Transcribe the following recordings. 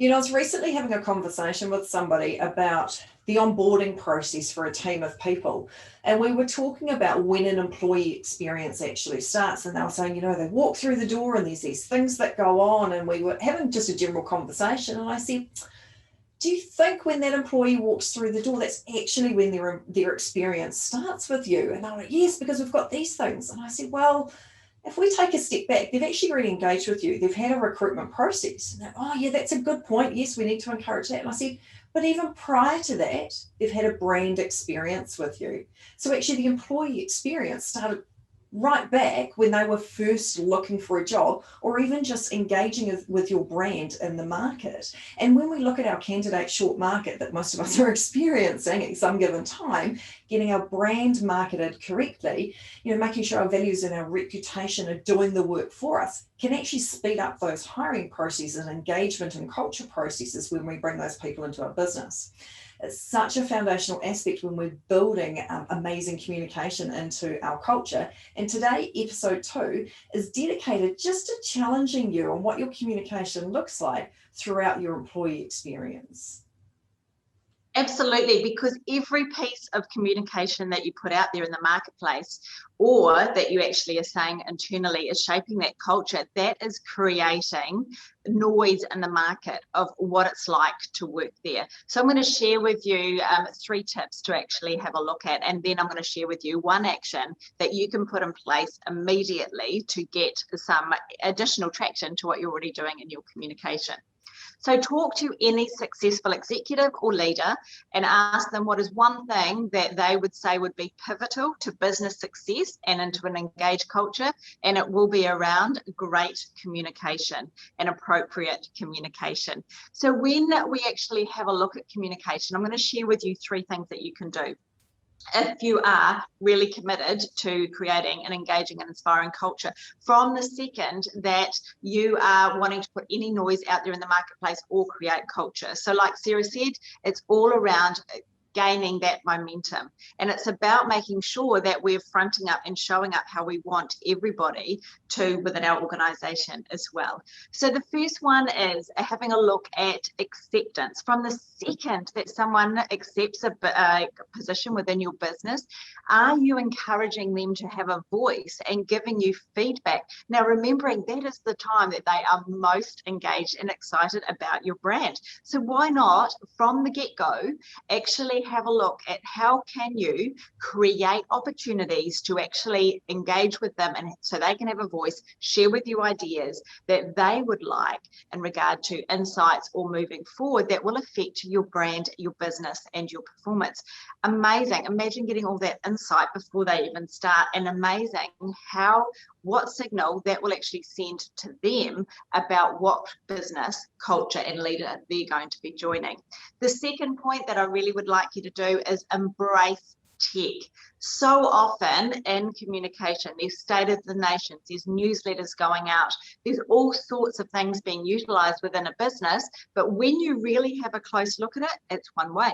I was recently having a conversation with somebody about the onboarding process for a team of people. And we were talking about when an employee experience actually starts. And they were saying, they walk through the door and there's these things that go on. And we were having just a general conversation. And I said, do you think when that employee walks through the door, that's actually when their experience starts with you? And they were like, yes, because we've got these things. And I said, well, if we take a step back, they've actually already engaged with you. They've had a recruitment process. And oh, yeah, that's a good point. Yes, we need to encourage that. And I said, but even prior to that, they've had a brand experience with you. So actually the employee experience started right back when they were first looking for a job or even just engaging with your brand in the market. And when we look at our candidate short market that most of us are experiencing at some given time, getting our brand marketed correctly, making sure our values and our reputation are doing the work for us can actually speed up those hiring processes, engagement and culture processes when we bring those people into our business. It's such a foundational aspect when we're building amazing communication into our culture. And today, episode 2 is dedicated just to challenging you on what your communication looks like throughout your employee experience. Absolutely, because every piece of communication that you put out there in the marketplace or that you actually are saying internally is shaping that culture that is creating noise in the market of what it's like to work there. So I'm going to share with you 3 tips to actually have a look at, and then I'm going to share with you 1 action that you can put in place immediately to get some additional traction to what you're already doing in your communication. So talk to any successful executive or leader and ask them what is one thing that they would say would be pivotal to business success and into an engaged culture, and it will be around great communication and appropriate communication. So when we actually have a look at communication, I'm going to share with you 3 things that you can do if you are really committed to creating an engaging and inspiring culture from the second that you are wanting to put any noise out there in the marketplace or create culture. So like Sarah said, it's all around gaining that momentum, and it's about making sure that we're fronting up and showing up how we want everybody to within our organization as well. So the first one is having a look at acceptance. From the second that someone accepts a position within your business, are you encouraging them to have a voice and giving you feedback? Now remembering that is the time that they are most engaged and excited about your brand. So why not from the get-go actually have a look at how can you create opportunities to actually engage with them, and so they can have a voice, share with you ideas that they would like in regard to insights or moving forward that will affect your brand, your business and your performance. Amazing. Imagine getting all that insight before they even start, and amazing what signal that will actually send to them about what business, culture and leader they're going to be joining. The second point that I really would like you to do is embrace tech. So often in communication, there's state of the nations, there's newsletters going out, there's all sorts of things being utilized within a business, but when you really have a close look at it, it's one way.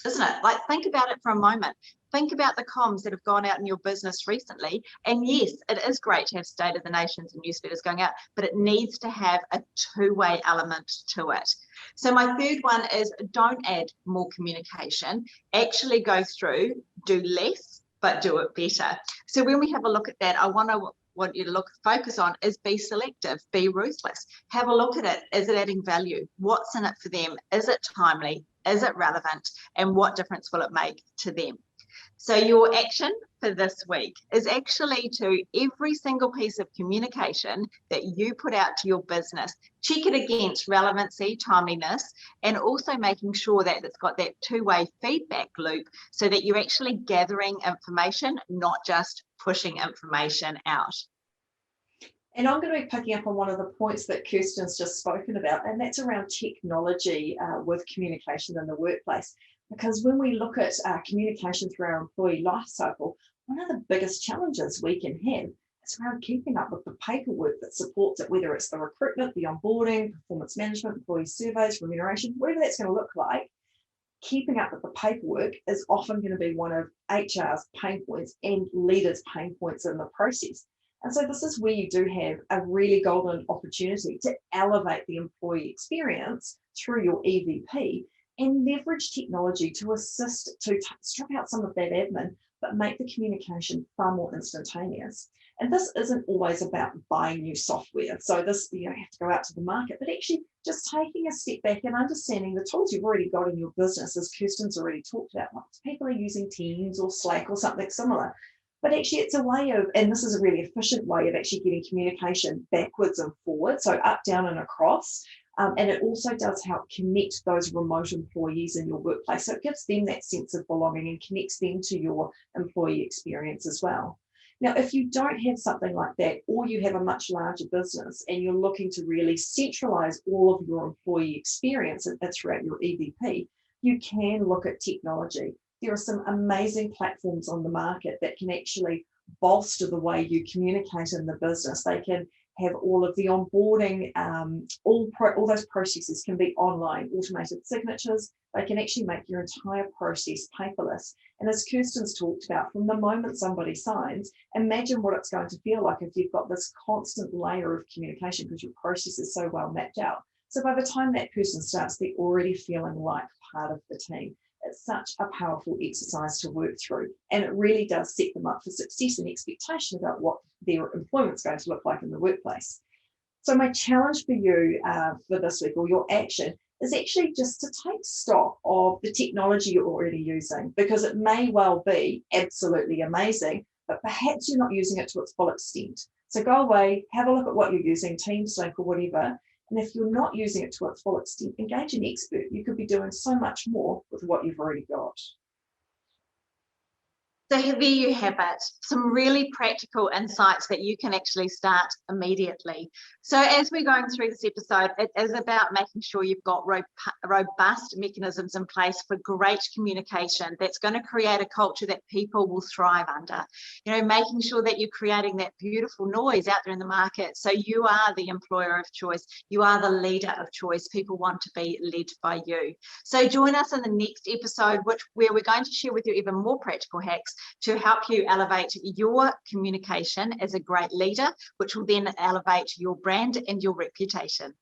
Isn't it? Like, think about it for a moment. Think about the comms that have gone out in your business recently. And yes, it is great to have State of the Nations and newsletters going out, but it needs to have a 2-way element to it. So my third one is don't add more communication. Actually go through, do less, but do it better. So when we have a look at that, I want you to focus on is be selective, be ruthless. Have a look at it. Is it adding value? What's in it for them? Is it timely? Is it relevant? And what difference will it make to them? So your action for this week is actually to every single piece of communication that you put out to your business, check it against relevancy, timeliness, and also making sure that it's got that 2-way feedback loop so that you're actually gathering information, not just pushing information out. And I'm going to be picking up on one of the points that Kirsten's just spoken about, and that's around technology with communication in the workplace. Because when we look at communication through our employee life cycle, one of the biggest challenges we can have is around keeping up with the paperwork that supports it, whether it's the recruitment, the onboarding, performance management, employee surveys, remuneration, whatever that's going to look like. Keeping up with the paperwork is often going to be one of HR's pain points and leaders' pain points in the process. And so this is where you do have a really golden opportunity to elevate the employee experience through your EVP and leverage technology to assist to strip out some of that admin, but make the communication far more instantaneous. And this isn't always about buying new software. So this, you don't have to go out to the market, but actually just taking a step back and understanding the tools you've already got in your business, as Kirsten's already talked about. Lots of people are using Teams or Slack or something similar. But actually, it's a way of, and this is a really efficient way of actually getting communication backwards and forward, so up, down, and across. And it also does help connect those remote employees in your workplace. So it gives them that sense of belonging and connects them to your employee experience as well. Now, if you don't have something like that, or you have a much larger business and you're looking to really centralize all of your employee experience throughout your EVP, you can look at technology. There are some amazing platforms on the market that can actually bolster the way you communicate in the business. They can have all of the onboarding, all those processes can be online, automated signatures. They can actually make your entire process paperless. And as Kirsten's talked about, from the moment somebody signs, imagine what it's going to feel like if you've got this constant layer of communication because your process is so well mapped out. So by the time that person starts, they're already feeling like part of the team. It's such a powerful exercise to work through, and it really does set them up for success and expectation about what their employment's going to look like in the workplace. So my challenge for you for this week, or your action, is actually just to take stock of the technology you're already using, because it may well be absolutely amazing, but perhaps you're not using it to its full extent. So go away, have a look at what you're using, Teams, Slack, or whatever. And if you're not using it to its full extent, engage an expert. You could be doing so much more with what you've already got. So there you have it, some really practical insights that you can actually start immediately. So as we're going through this episode, it is about making sure you've got robust mechanisms in place for great communication that's going to create a culture that people will thrive under. You know, making sure that you're creating that beautiful noise out there in the market. So you are the employer of choice. You are the leader of choice. People want to be led by you. So join us in the next episode, where we're going to share with you even more practical hacks to help you elevate your communication as a great leader, which will then elevate your brand and your reputation.